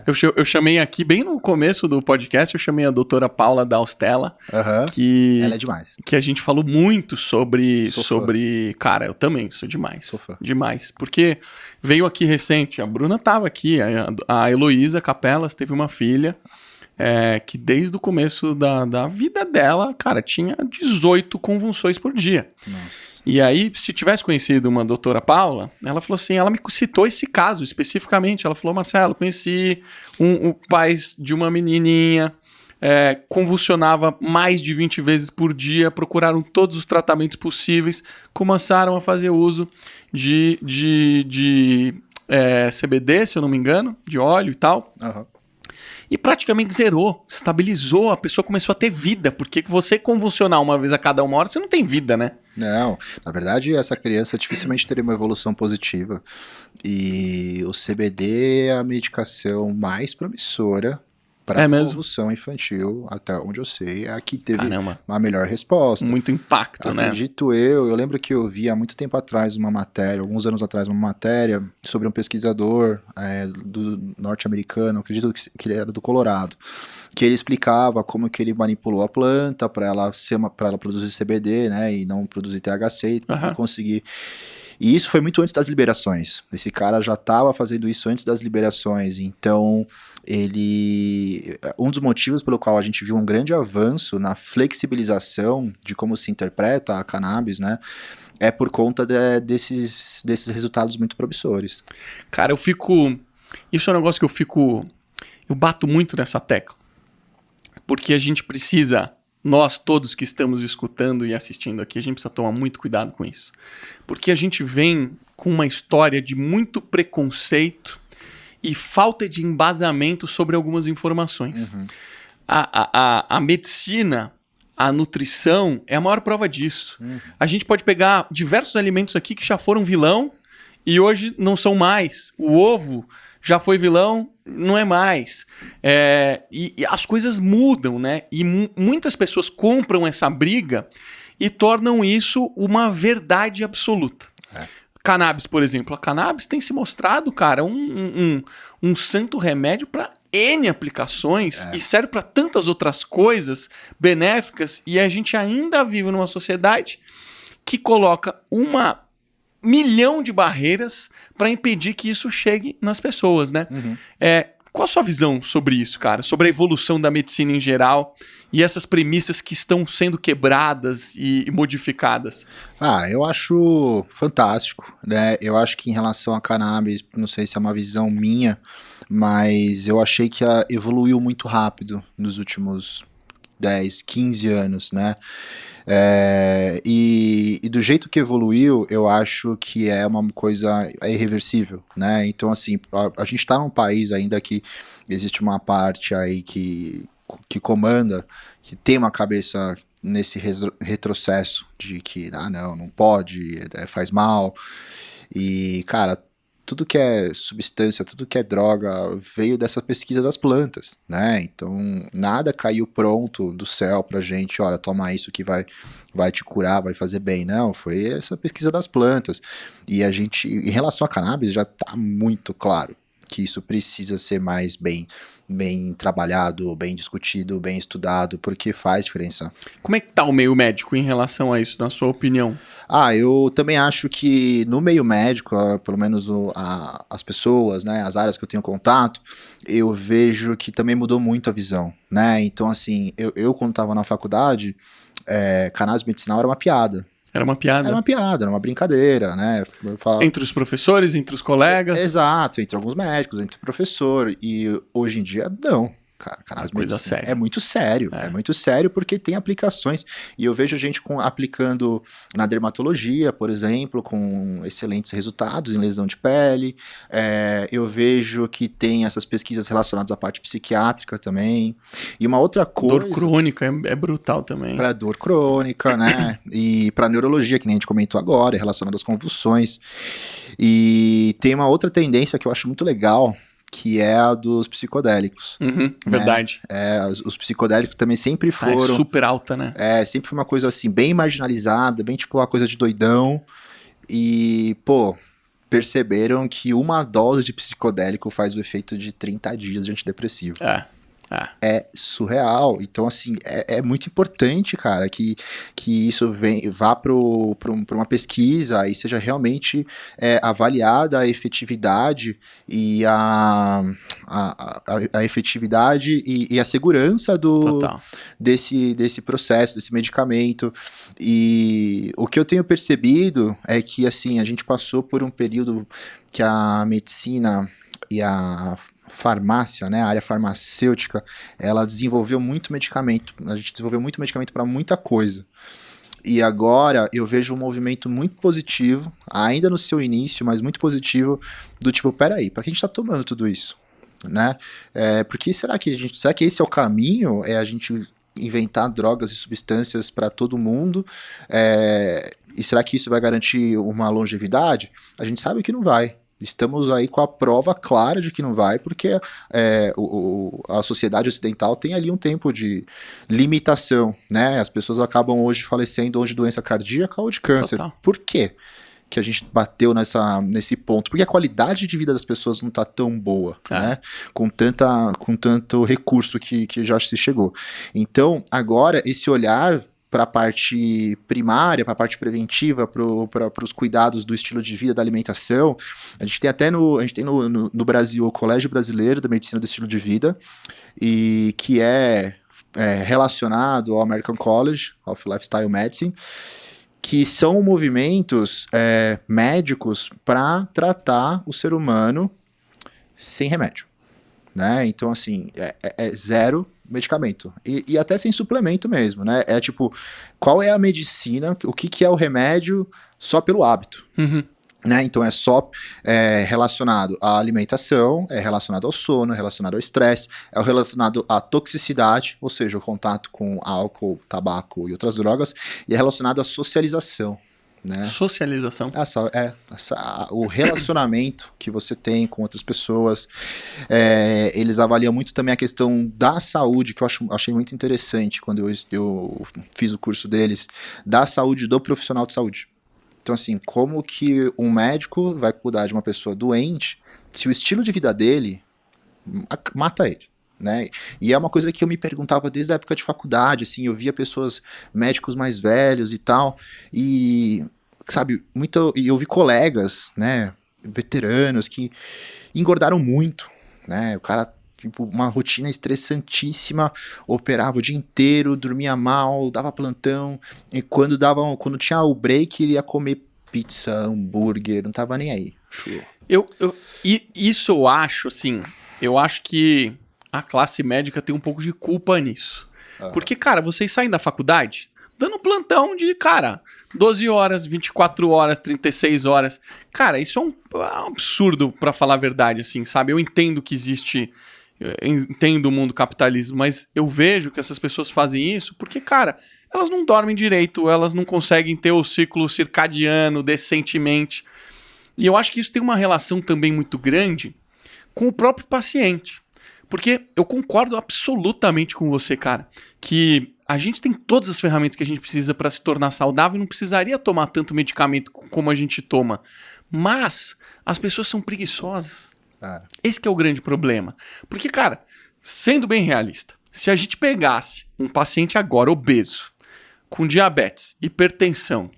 Eu chamei aqui, bem no começo do podcast, eu chamei a doutora Paula Daustella, que... Ela é demais. Que a gente falou muito sobre... Sou fã. Cara, eu também sou demais. Sou fã. Demais. Porque veio aqui recente, a Bruna tava aqui, a Heloísa Capelas teve uma filha... que desde o começo da vida dela, cara, tinha 18 convulsões por dia. Nossa. E aí, se tivesse conhecido uma doutora Paula, ela falou assim, ela me citou esse caso especificamente. Ela falou, Marcelo, conheci um pai de uma menininha, convulsionava mais de 20 vezes por dia, procuraram todos os tratamentos possíveis, começaram a fazer uso de CBD, se eu não me engano, de óleo e tal. E praticamente zerou, estabilizou, a pessoa começou a ter vida, porque você convulsionar uma vez a cada 1 hora, você não tem vida, né? Não, na verdade essa criança dificilmente teria uma evolução positiva, e o CBD é a medicação mais promissora para convulsão infantil, até onde eu sei, é a que teve uma melhor resposta. Muito impacto, Acredito eu lembro que eu vi há muito tempo atrás uma matéria, alguns anos atrás, uma matéria sobre um pesquisador do norte-americano, acredito que ele era do Colorado, que ele explicava como que ele manipulou a planta para ela produzir CBD, né, e não produzir THC, e conseguir... E isso foi muito antes das liberações. Esse cara já estava fazendo isso antes das liberações. Então, um dos motivos pelo qual a gente viu um grande avanço na flexibilização de como se interpreta a cannabis, né, é por conta desses resultados muito promissores. Cara, isso é um negócio que eu bato muito nessa tecla. Porque a gente precisa... Nós todos que estamos escutando e assistindo aqui, a gente precisa tomar muito cuidado com isso. Porque a gente vem com uma história de muito preconceito e falta de embasamento sobre algumas informações. A medicina, a nutrição é a maior prova disso. A gente pode pegar diversos alimentos aqui que já foram vilão e hoje não são mais. O ovo já foi vilão, não é mais. E as coisas mudam, né? E muitas pessoas compram essa briga e tornam isso uma verdade absoluta. Cannabis, por exemplo. A cannabis tem se mostrado, cara, um santo remédio para N aplicações e serve para tantas outras coisas benéficas, e a gente ainda vive numa sociedade que coloca 1.000.000 de barreiras para impedir que isso chegue nas pessoas, né? Qual a sua visão sobre isso, cara? Sobre a evolução da medicina em geral e essas premissas que estão sendo quebradas e modificadas? Eu acho fantástico, né? Eu acho que em relação a cannabis, não sei se é uma visão minha, mas eu achei que evoluiu muito rápido nos últimos 10, 15 anos, né? E do jeito que evoluiu, eu acho que é uma coisa irreversível, né? Então, assim, a gente tá num país ainda que existe uma parte aí que comanda, que tem uma cabeça nesse retrocesso de que, não pode, faz mal. E, cara, tudo que é substância, tudo que é droga veio dessa pesquisa das plantas, né? Então, nada caiu pronto do céu pra gente, olha, toma isso que vai te curar, vai fazer bem. Não, foi essa pesquisa das plantas. E a gente, em relação a cannabis, já tá muito claro que isso precisa ser mais bem trabalhado, bem discutido, bem estudado, porque faz diferença. Como é que tá o meio médico em relação a isso, na sua opinião? Eu também acho que no meio médico, pelo menos as pessoas, né, as áreas que eu tenho contato, eu vejo que também mudou muito a visão, né? Então, assim, eu quando estava na faculdade, cannabis medicinal era uma piada. Era uma piada? Era uma piada, era uma brincadeira, né? Entre os professores, entre os colegas? Exato, entre alguns médicos, entre o professor. E hoje em dia, não. Cara, cannabis medicina é muito sério. É muito sério porque tem aplicações. E eu vejo gente aplicando na dermatologia, por exemplo, com excelentes resultados em lesão de pele. Eu vejo que tem essas pesquisas relacionadas à parte psiquiátrica também. E uma outra coisa... Dor crônica é brutal também. Para dor crônica, né? E para neurologia, que nem a gente comentou agora, relacionada às convulsões. E tem uma outra tendência que eu acho muito legal, que é a dos psicodélicos. Verdade. Os psicodélicos também sempre foram... É super alta, né? Sempre foi uma coisa assim, bem marginalizada, bem tipo uma coisa de doidão. E, perceberam que uma dose de psicodélico faz o efeito de 30 dias de antidepressivo. É surreal. Então, assim, é muito importante, cara, que isso vá para uma pesquisa e seja realmente avaliada a efetividade e a efetividade e a segurança desse processo, desse medicamento. E o que eu tenho percebido é que, assim, a gente passou por um período que a medicina e a farmácia, né, a área farmacêutica, ela desenvolveu muito medicamento. A gente desenvolveu muito medicamento para muita coisa. E agora eu vejo um movimento muito positivo, ainda no seu início, mas muito positivo, do tipo, peraí, para que a gente está tomando tudo isso? Né? Porque será que esse é o caminho? É a gente inventar drogas e substâncias para todo mundo? E será que isso vai garantir uma longevidade? A gente sabe que não vai. Estamos aí com a prova clara de que não vai, porque a sociedade ocidental tem ali um tempo de limitação, né? As pessoas acabam hoje falecendo ou de doença cardíaca ou de câncer. Total. Por quê que a gente bateu nesse ponto? Porque a qualidade de vida das pessoas não está tão boa, né? Com tanto recurso que já se chegou. Então, agora, esse olhar para a parte primária, para a parte preventiva, para os cuidados do estilo de vida, da alimentação. A gente tem no Brasil o Colégio Brasileiro da Medicina do Estilo de Vida, e que é relacionado ao American College of Lifestyle Medicine, que são movimentos médicos para tratar o ser humano sem remédio. Né? Então, assim, zero medicamento. E até sem suplemento mesmo, né? É tipo, qual é a medicina, o que é o remédio só pelo hábito? Uhum. Né? Então é só relacionado à alimentação, é relacionado ao sono, é relacionado ao estresse, é relacionado à toxicidade, ou seja, o contato com álcool, tabaco e outras drogas, e é relacionado à socialização. Né? Socialização. O relacionamento que você tem com outras pessoas. Eles avaliam muito também a questão da saúde, que eu achei muito interessante quando eu fiz o curso deles, da saúde do profissional de saúde. Então, assim, como que um médico vai cuidar de uma pessoa doente se o estilo de vida dele mata ele? Né? E é uma coisa que eu me perguntava desde a época de faculdade, assim, eu via médicos mais velhos e tal, e, sabe, e eu vi colegas, né, veteranos que engordaram muito, né, o cara, tipo, uma rotina estressantíssima, operava o dia inteiro, dormia mal, dava plantão, e quando tinha o break, ele ia comer pizza, hambúrguer, não tava nem aí. Isso eu acho, assim, eu acho que a classe médica tem um pouco de culpa nisso. Porque, cara, vocês saem da faculdade dando plantão de, 12 horas, 24 horas, 36 horas. Cara, isso é um absurdo, pra falar a verdade, assim, sabe? Eu entendo que entendo o mundo capitalismo, mas eu vejo que essas pessoas fazem isso porque, cara, elas não dormem direito, elas não conseguem ter o ciclo circadiano decentemente. E eu acho que isso tem uma relação também muito grande com o próprio paciente. Porque eu concordo absolutamente com você, cara, que a gente tem todas as ferramentas que a gente precisa para se tornar saudável e não precisaria tomar tanto medicamento como a gente toma. Mas as pessoas são preguiçosas. Esse que é o grande problema. Porque, cara, sendo bem realista, se a gente pegasse um paciente agora obeso, com diabetes, hipertensão,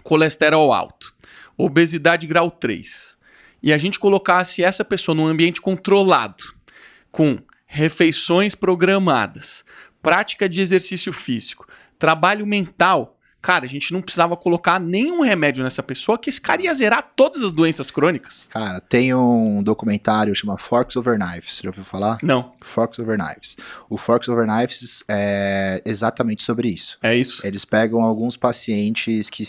colesterol alto, obesidade grau 3, e a gente colocasse essa pessoa num ambiente controlado, com refeições programadas, prática de exercício físico, trabalho mental, cara, a gente não precisava colocar nenhum remédio nessa pessoa, que esse cara ia zerar todas as doenças crônicas. Cara, tem um documentário chamado Forks Over Knives, já ouviu falar? Não. Forks Over Knives. O Forks Over Knives é exatamente sobre isso. É isso? Eles pegam alguns pacientes que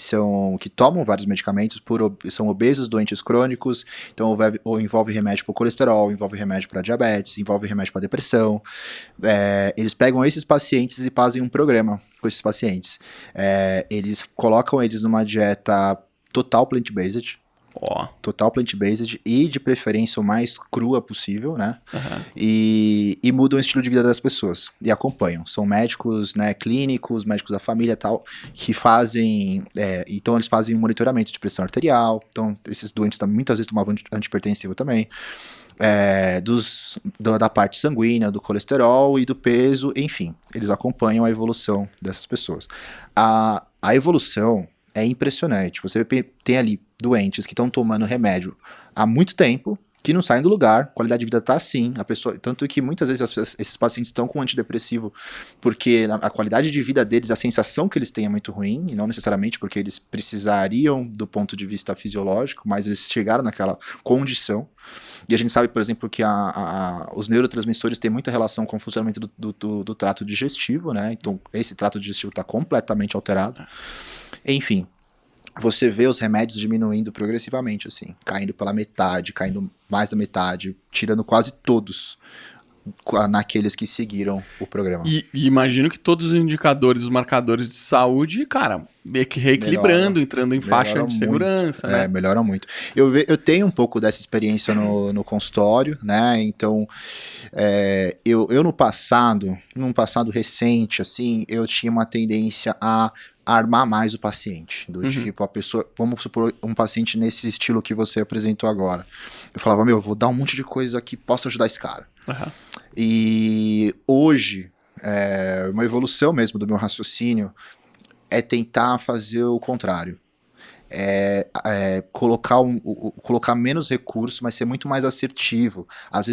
tomam vários medicamentos, são obesos, doentes crônicos, então envolve remédio para colesterol, envolve remédio para diabetes, envolve remédio para depressão. Eles pegam esses pacientes e fazem um programa com esses pacientes. Eles colocam eles numa dieta total plant-based, Ó. Total plant-based e de preferência o mais crua possível, né? Aham. E mudam o estilo de vida das pessoas e acompanham. São médicos, né, clínicos, médicos da família e tal, que fazem. Então eles fazem um monitoramento de pressão arterial. Então esses doentes muitas vezes tomavam antihipertensivo também. Da parte sanguínea, do colesterol e do peso, enfim, eles acompanham a evolução dessas pessoas. A evolução é impressionante. Você tem ali doentes que estão tomando remédio há muito tempo, que não saem do lugar, a qualidade de vida está assim, a pessoa, tanto que muitas vezes esses pacientes estão com antidepressivo porque a qualidade de vida deles, a sensação que eles têm é muito ruim, e não necessariamente porque eles precisariam do ponto de vista fisiológico, mas eles chegaram naquela condição. E a gente sabe, por exemplo, que os neurotransmissores têm muita relação com o funcionamento do trato digestivo, né? Então esse trato digestivo está completamente alterado. Enfim, você vê os remédios diminuindo progressivamente, assim, caindo pela metade, caindo mais da metade, tirando quase todos naqueles que seguiram o programa. E imagino que todos os indicadores, os marcadores de saúde, cara, reequilibrando, entrando em faixa de segurança, né? Melhoram muito. Eu tenho um pouco dessa experiência no consultório, né? Então, eu no passado, num passado recente, assim, eu tinha uma tendência a armar mais o paciente, do tipo, a pessoa, vamos supor, um paciente nesse estilo que você apresentou agora, eu falava, eu vou dar um monte de coisa que possa ajudar esse cara. E hoje, uma evolução mesmo do meu raciocínio é tentar fazer o contrário. Colocar menos recurso, mas ser muito mais assertivo. Às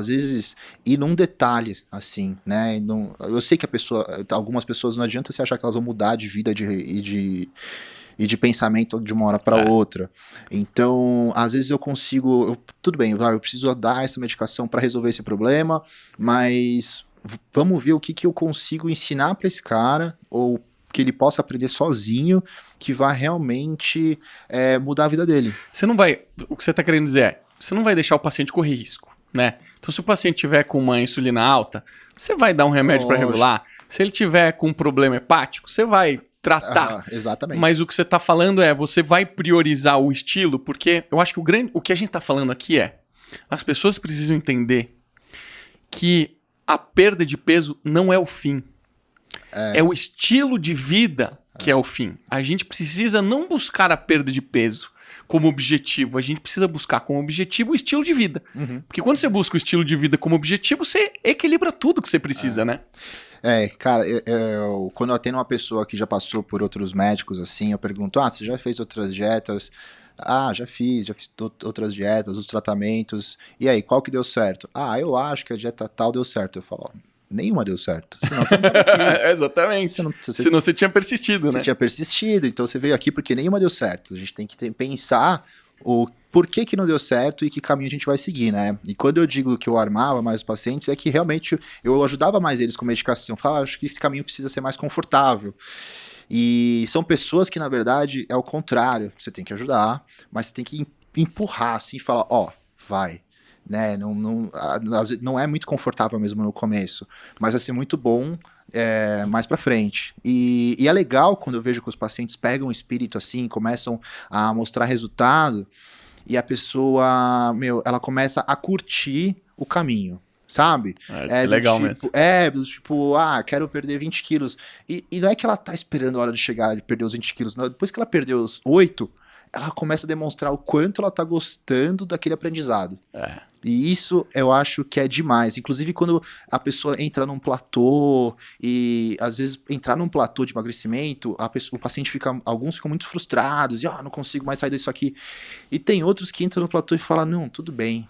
vezes ir num detalhe, assim, né? Eu sei que algumas pessoas não adianta você achar que elas vão mudar de vida e de pensamento de uma hora para outra. Então, às vezes eu consigo... tudo bem, eu preciso dar essa medicação para resolver esse problema, mas vamos ver o que eu consigo ensinar para esse cara, ou que ele possa aprender sozinho, que vai realmente mudar a vida dele. O que você está querendo dizer é, você não vai deixar o paciente correr risco, né? Então, se o paciente tiver com uma insulina alta, você vai dar um remédio para regular. Se ele tiver com um problema hepático, você vai tratar. Exatamente. Mas o que você está falando você vai priorizar o estilo, porque eu acho que o que a gente está falando aqui as pessoas precisam entender que a perda de peso não é o fim. É o estilo de vida que é o fim. A gente precisa não buscar a perda de peso como objetivo, a gente precisa buscar como objetivo o estilo de vida. Porque quando você busca o estilo de vida como objetivo, você equilibra tudo que você precisa, né? Cara, quando eu atendo uma pessoa que já passou por outros médicos, assim, eu pergunto, você já fez outras dietas? Já fiz outras dietas, outros tratamentos. E aí, qual que deu certo? Eu acho que a dieta tal deu certo. Eu falo, nenhuma deu certo. Senão você não tava aqui. Exatamente. Senão você tinha persistido, né? Você tinha persistido, então você veio aqui porque nenhuma deu certo. A gente tem que pensar o por que não deu certo e que caminho a gente vai seguir, né? E quando eu digo que eu armava mais os pacientes, é que realmente eu ajudava mais eles com medicação. Eu falava, acho que esse caminho precisa ser mais confortável. E são pessoas que, na verdade, é o contrário. Você tem que ajudar, mas você tem que empurrar, assim, e falar, vai. Né? Não é muito confortável mesmo no começo, mas vai ser muito bom mais pra frente. E é legal quando eu vejo que os pacientes pegam o espírito assim, começam a mostrar resultado, e a pessoa, ela começa a curtir o caminho. Sabe? É legal mesmo. Quero perder 20 quilos. E não é que ela tá esperando a hora de chegar, de perder os 20 quilos. Não. Depois que ela perdeu os 8, ela começa a demonstrar o quanto ela tá gostando daquele aprendizado. E isso eu acho que é demais. Inclusive quando a pessoa entra num platô, e às vezes entrar num platô de emagrecimento, o paciente alguns ficam muito frustrados, e não consigo mais sair disso aqui. E tem outros que entram no platô e falam, não, tudo bem.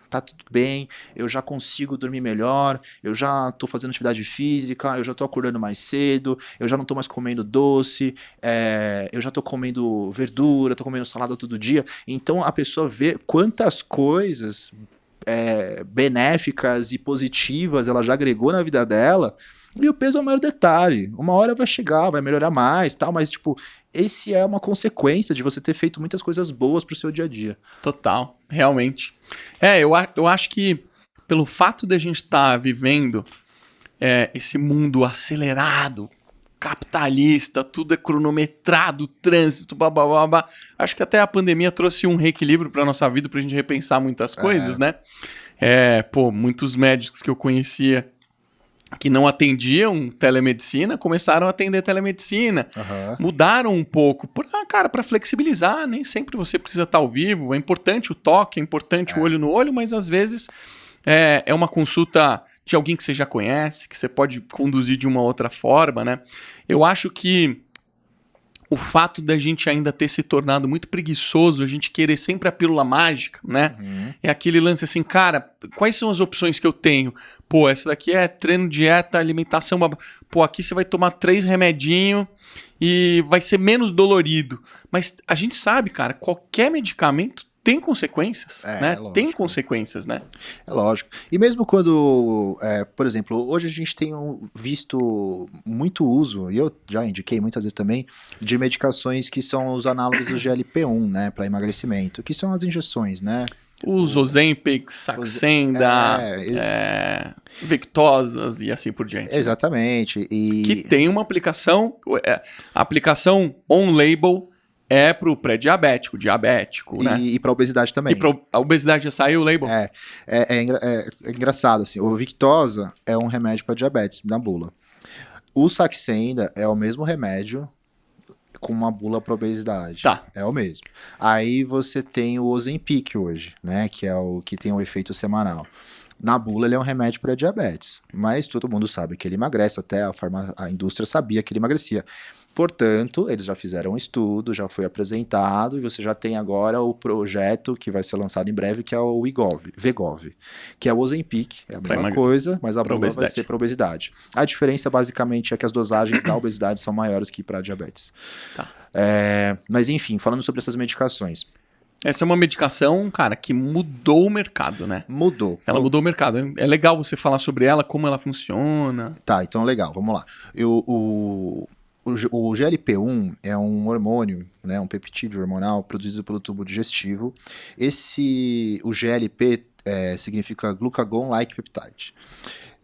Tá tudo bem, eu já consigo dormir melhor, eu já tô fazendo atividade física, eu já tô acordando mais cedo, eu já não tô mais comendo doce, eu já tô comendo verdura, tô comendo salada todo dia. Então a pessoa vê quantas coisas benéficas e positivas ela já agregou na vida dela, e o peso é o maior detalhe. Uma hora vai chegar, vai melhorar mais, tal, mas esse é uma consequência de você ter feito muitas coisas boas pro seu dia a dia. Total, realmente. Eu acho que pelo fato de a gente estar vivendo esse mundo acelerado, capitalista, tudo é cronometrado, trânsito, babá. Acho que até a pandemia trouxe um reequilíbrio para nossa vida, pra gente repensar muitas coisas, né? Muitos médicos que eu conhecia que não atendiam telemedicina, começaram a atender telemedicina. Mudaram um pouco, para flexibilizar, nem sempre você precisa estar ao vivo, é importante o toque, é importante o olho no olho, mas às vezes é uma consulta de alguém que você já conhece, que você pode conduzir de uma outra forma, né? Eu acho que o fato da gente ainda ter se tornado muito preguiçoso, a gente querer sempre a pílula mágica, né? É aquele lance assim, cara, quais são as opções que eu tenho? Pô, essa daqui é treino, dieta, alimentação. Pô, aqui você vai tomar 3 remedinhos e vai ser menos dolorido. Mas a gente sabe, cara, qualquer medicamento tem consequências, né? Lógico. Tem consequências, né? É lógico. E mesmo quando, por exemplo, hoje a gente tem visto muito uso, e eu já indiquei muitas vezes também, de medicações que são os análogos do GLP-1, né, para emagrecimento, que são as injeções, né? Os Ozempic, Saxenda, Victosas e assim por diante. Exatamente. E... Que tem uma aplicação, a aplicação on-label é pro pré-diabético, diabético, né? E para obesidade também. A obesidade já saiu o label? É engraçado, assim, o Victoza é um remédio para diabetes, na bula. O Saxenda é o mesmo remédio com uma bula para obesidade. Tá. É o mesmo. Aí você tem o Ozempic hoje, né? Que é o que tem o efeito semanal. Na bula ele é um remédio para diabetes, mas todo mundo sabe que ele emagrece, até a indústria sabia que ele emagrecia. Portanto, eles já fizeram um estudo, já foi apresentado e você já tem agora o projeto que vai ser lançado em breve, que é o Wegovy, que é o Ozempic, é a mesma coisa, mas a bula vai ser para obesidade. A diferença basicamente é que as dosagens da obesidade são maiores que para diabetes. Tá. Mas enfim, falando sobre essas medicações. Essa é uma medicação, cara, que mudou o mercado, né? Mudou. Ela mudou o mercado. É legal você falar sobre ela, como ela funciona. Tá, então legal, vamos lá. O GLP-1 é um hormônio, né, um peptídeo hormonal produzido pelo tubo digestivo. O GLP significa Glucagon-like peptide.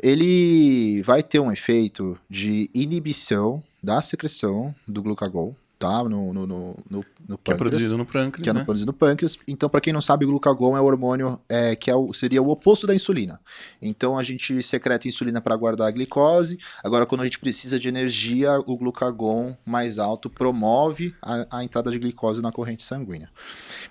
Ele vai ter um efeito de inibição da secreção do glucagon, tá? No pâncreas. Que é produzido no pâncreas, Que é produzido no pâncreas. Então, para quem não sabe, o glucagon é o hormônio que seria o oposto da insulina. Então, a gente secreta insulina para guardar a glicose. Agora, quando a gente precisa de energia, o glucagon mais alto promove a entrada de glicose na corrente sanguínea.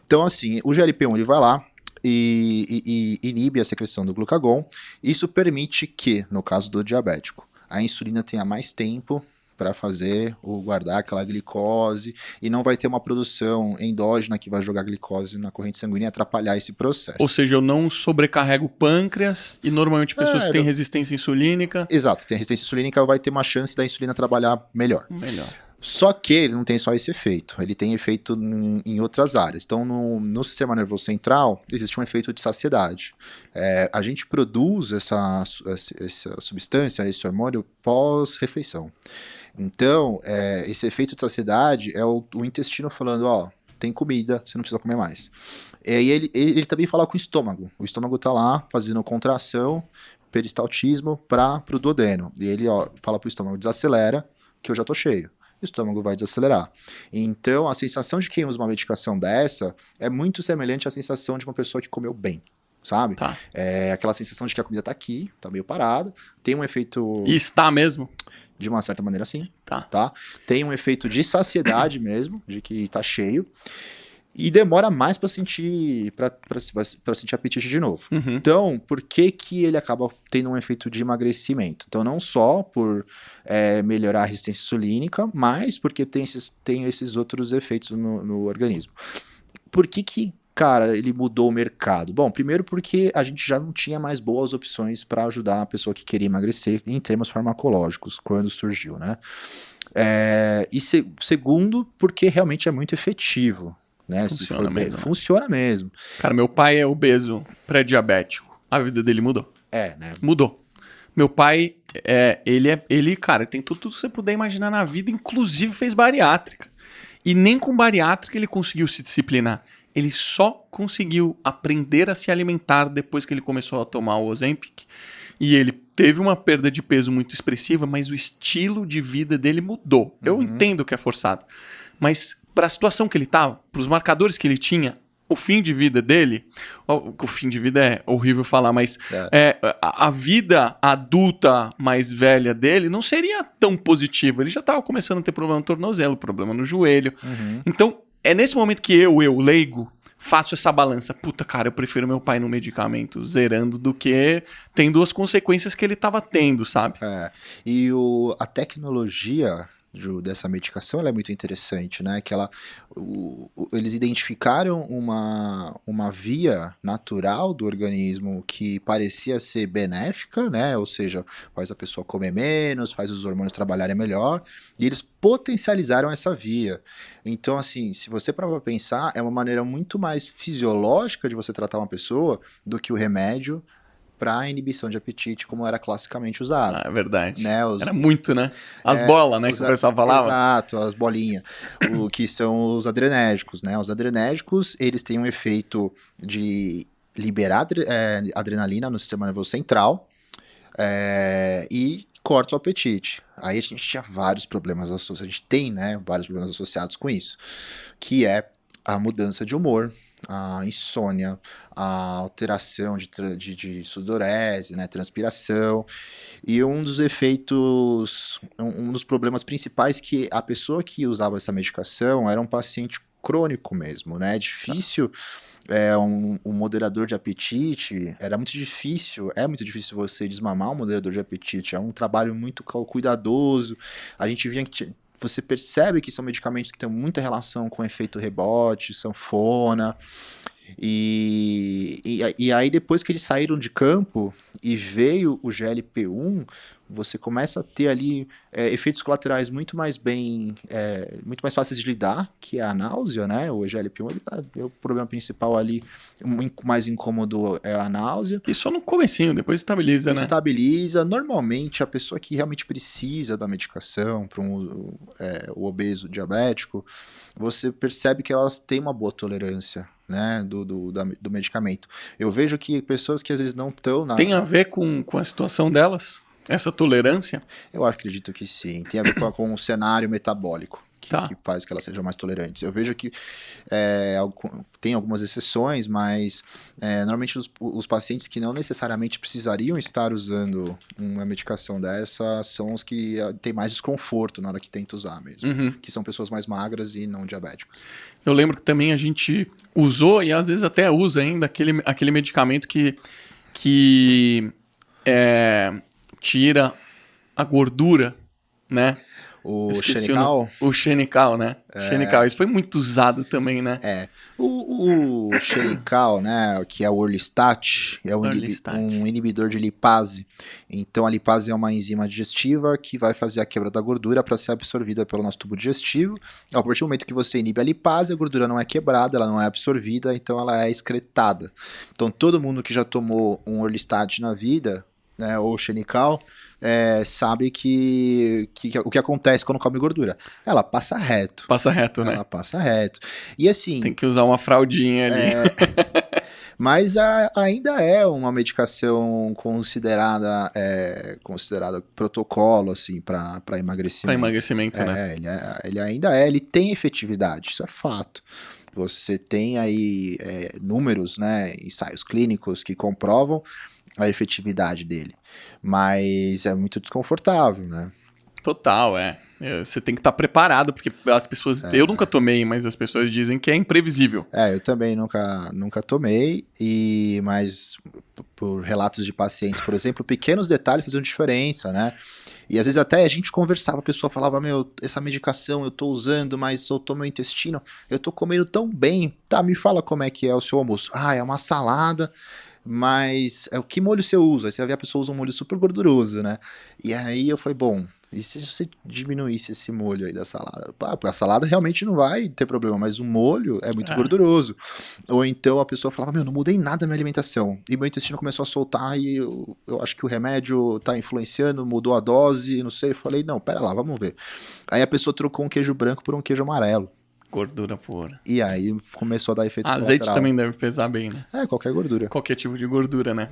Então, assim, o GLP-1 ele vai lá e inibe a secreção do glucagon. Isso permite que, no caso do diabético, a insulina tenha mais tempo para guardar aquela glicose e não vai ter uma produção endógena que vai jogar glicose na corrente sanguínea e atrapalhar esse processo. Ou seja, eu não sobrecarrego o pâncreas e normalmente pessoas que têm resistência insulínica... Exato, tem resistência insulínica, vai ter uma chance da insulina trabalhar melhor. Só que ele não tem só esse efeito, ele tem efeito em outras áreas. Então, no sistema nervoso central, existe um efeito de saciedade. A gente produz essa substância, esse hormônio, pós-refeição. Então, esse efeito de saciedade é o intestino falando, ó, tem comida, você não precisa comer mais. E aí ele também fala com o estômago. O estômago tá lá fazendo contração, peristaltismo pro duodeno. E ele fala pro estômago, desacelera, que eu já tô cheio. O estômago vai desacelerar. Então, a sensação de quem usa uma medicação dessa é muito semelhante à sensação de uma pessoa que comeu bem, sabe? Tá. É aquela sensação de que a comida tá aqui, tá meio parada, tem um efeito... E está mesmo? De uma certa maneira, sim. Tá. Tem um efeito de saciedade mesmo, de que tá cheio. E demora mais para sentir apetite de novo. Então, por que ele acaba tendo um efeito de emagrecimento? Então, não só por melhorar a resistência insulínica, mas porque tem esses outros efeitos no organismo. Por que, cara, ele mudou o mercado? Bom, primeiro porque a gente já não tinha mais boas opções para ajudar a pessoa que queria emagrecer em termos farmacológicos, quando surgiu, né? Segundo, porque realmente é muito efetivo. Né? Funciona mesmo. Cara, meu pai é obeso, pré-diabético. A vida dele mudou. Né? Mudou. Meu pai, cara, tem tudo que você puder imaginar na vida, inclusive fez bariátrica. E nem com bariátrica ele conseguiu se disciplinar. Ele só conseguiu aprender a se alimentar depois que ele começou a tomar o Ozempic. E ele teve uma perda de peso muito expressiva, mas o estilo de vida dele mudou. Eu entendo que é forçado. Mas para a situação que ele estava, para os marcadores que ele tinha, o fim de vida dele... O fim de vida é horrível falar, mas a vida adulta mais velha dele não seria tão positiva. Ele já estava começando a ter problema no tornozelo, problema no joelho. Então, é nesse momento que eu, leigo, faço essa balança. Puta, cara, eu prefiro meu pai no medicamento zerando do que tendo as consequências que ele estava tendo, sabe? E a tecnologia dessa medicação ela é muito interessante, né? Que eles identificaram uma via natural do organismo que parecia ser benéfica, né? Ou seja, faz a pessoa comer menos, faz os hormônios trabalharem melhor, e eles potencializaram essa via. Então, assim, se você parar pra pensar, é uma maneira muito mais fisiológica de você tratar uma pessoa do que o remédio para inibição de apetite, como era classicamente usado. É verdade. Né? Era muito, né? As bolas, né? Que o pessoal falava. Exato, as bolinhas. Que são os adrenérgicos, né? Os adrenérgicos, eles têm um efeito de liberar adrenalina no sistema nervoso central e corta o apetite. Aí a gente tinha vários problemas associados, a gente tem, né, vários problemas associados com isso, que é a mudança de humor, a insônia, a alteração de sudorese, né, transpiração, e um dos efeitos, um dos problemas principais que a pessoa que usava essa medicação era um paciente crônico mesmo, né, difícil, um moderador de apetite, é muito difícil você desmamar um moderador de apetite, é um trabalho muito cuidadoso, a gente via que você percebe que são medicamentos que têm muita relação com efeito rebote, sanfona, e aí depois que eles saíram de campo e veio o GLP-1, você começa a ter ali efeitos colaterais muito mais fáceis de lidar, que é a náusea, né? O GLP-1, o problema principal ali, o mais incômodo é a náusea. E só no comecinho, depois estabiliza, né? Estabiliza. Normalmente, a pessoa que realmente precisa da medicação para o obeso diabético, você percebe que elas têm uma boa tolerância, né, do medicamento. Eu vejo que pessoas que às vezes não estão Tem a ver com a situação delas? Essa tolerância? Eu acredito que sim. Tem a ver com o cenário metabólico que faz que elas sejam mais tolerantes. Eu vejo que tem algumas exceções, mas normalmente os pacientes que não necessariamente precisariam estar usando uma medicação dessa são os que têm mais desconforto na hora que tenta usar mesmo, que são pessoas mais magras e não diabéticas. Eu lembro que também a gente usou e às vezes até usa ainda aquele medicamento que tira a gordura, né? O Xenical? O Xenical, né? Xenical, isso foi muito usado também, né? O Xenical, né, que é o Orlistat, é um inibidor de lipase. Então a lipase é uma enzima digestiva que vai fazer a quebra da gordura para ser absorvida pelo nosso tubo digestivo. A partir do momento que você inibe a lipase, a gordura não é quebrada, ela não é absorvida, então ela é excretada. Então todo mundo que já tomou um Orlistat na vida, né, ou Xenical, sabe que o que acontece quando come gordura? Ela passa reto. Passa reto, né? Ela passa reto. E assim... Tem que usar uma fraldinha ali. Mas ainda é uma medicação considerada protocolo, assim, para emagrecimento. Para emagrecimento, né? Ele tem efetividade, isso é fato. Você tem aí números, né, ensaios clínicos que comprovam a efetividade dele, mas é muito desconfortável, né? Total, você tem que estar preparado, porque as pessoas... eu nunca tomei, mas as pessoas dizem que é imprevisível. Eu também nunca tomei, mas por relatos de pacientes, por exemplo, pequenos detalhes faziam diferença, né? E às vezes até a gente conversava, a pessoa falava, essa medicação eu tô usando, mas soltou meu intestino, eu tô comendo tão bem, me fala como é que é o seu almoço. É uma salada... Mas que molho você usa? Aí você vai ver a pessoa usa um molho super gorduroso, né? E aí eu falei, bom, e se você diminuísse esse molho aí da salada? A salada realmente não vai ter problema, mas o molho é muito gorduroso. Ou então a pessoa falava, não mudei nada na minha alimentação. E meu intestino começou a soltar e eu acho que o remédio tá influenciando, mudou a dose, não sei. Eu falei, não, pera lá, vamos ver. Aí a pessoa trocou um queijo branco por um queijo amarelo. Gordura pura. E aí começou a dar efeito colateral. Azeite também deve pesar bem, né? Qualquer gordura. Qualquer tipo de gordura, né?